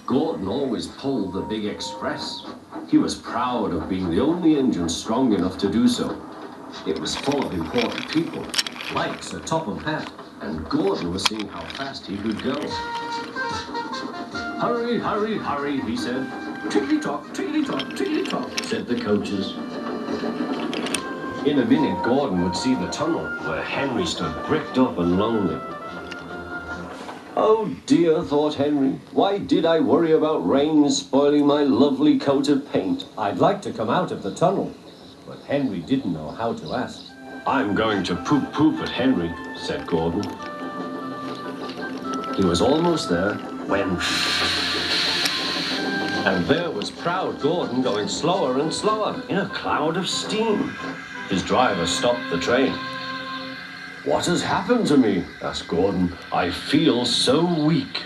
Gordon always pulled the big express. He was proud of being the only engine strong enough to do so. It was full of important people, like Sir Topham Hatt, and Gordon was seeing how fast he could go. "Hurry, hurry, hurry," he said. "Tickety-tock, tickety-tock, tickety-tock," said the coaches. In a minute, Gordon would see the tunnel where Henry stood bricked up and lonely. "Oh dear," thought Henry, "why did I worry about rain spoiling my lovely coat of paint? I'd like to come out of the tunnel." But Henry didn't know how to ask. "I'm going to poop at Henry," said Gordon. He was almost there when... And there was proud Gordon going slower and slower in a cloud of steam. His driver stopped the train. "What has happened to me?" asked Gordon. "I feel so weak."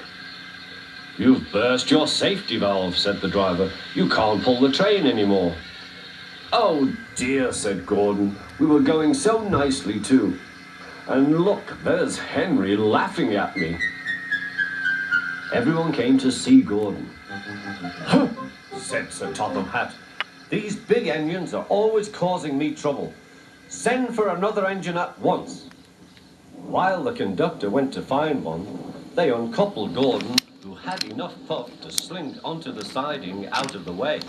"You've burst your safety valve," said the driver. "You can't pull the train anymore." "Oh dear," said Gordon. "We were going so nicely too. And look, there's Henry laughing at me." Everyone came to see Gordon. "Huh," said Sir Topham Hatt. "These big engines are always causing me trouble. Send for another engine at once." While the conductor went to find one, they uncoupled Gordon, who had enough puff to slink onto the siding out of the way.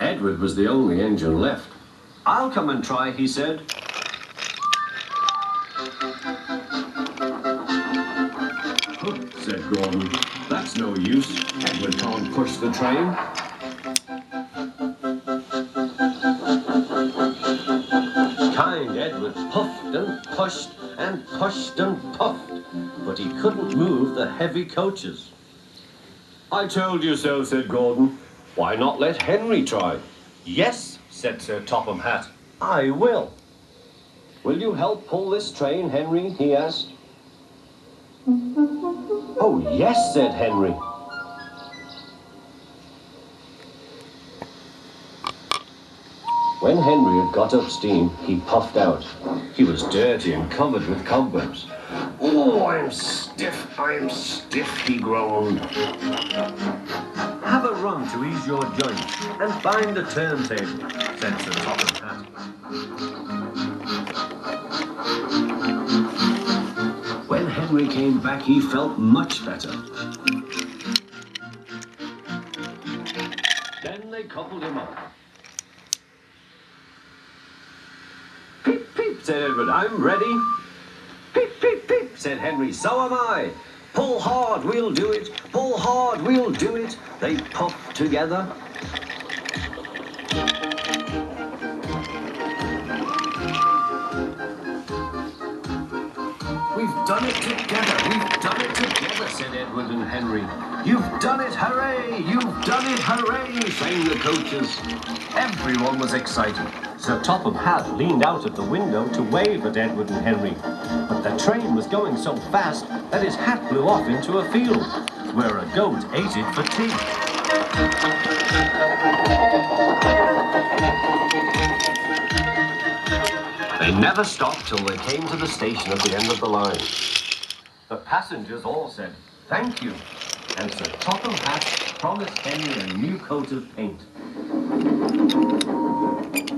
Edward was the only engine left. "I'll come and try," he said. "Huh," said Gordon. "That's no use. Edward can't push the train." Kind Edward puffed and pushed and pushed and puffed, but he couldn't move the heavy coaches. "I told you so," said Gordon. "Why not let Henry try?" "Yes," said Sir Topham Hatt, "I will." "Will you help pull this train, Henry?" he asked. "Oh, yes," said Henry. When Henry had got up steam, he puffed out. He was dirty and covered with cobwebs. "Oh, I'm stiff, he groaned. "Have a run to ease your joints and find the turntable," said Sir Topham Hatt. When Henry came back, he felt much better. Then they coupled him up. "Peep, peep," said Edward, "I'm ready." "Peep, peep, peep," said Henry, "so am I." "Pull hard, we'll do it. Pull hard, we'll do it." They puffed together. "We've done it together. We've done it together," said Edward and Henry. "You've done it, hooray! You've done it, hooray!" sang the coaches. Everyone was excited. Sir Topham Hatt leaned out of the window to wave at Edward and Henry. But the train was going so fast that his hat blew off into a field, where a goat ate it for tea. They never stopped till they came to the station at the end of the line. The passengers all said, "Thank you," and Sir Topham Hatt promised Henry a new coat of paint.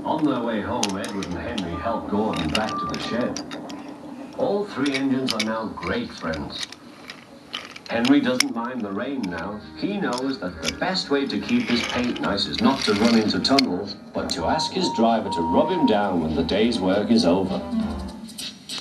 On their way home, Edward and Henry helped Gordon back to the shed. All three engines are now great friends. Henry doesn't mind the rain now. He knows that the best way to keep his paint nice is not to run into tunnels, but to ask his driver to rub him down when the day's work is over.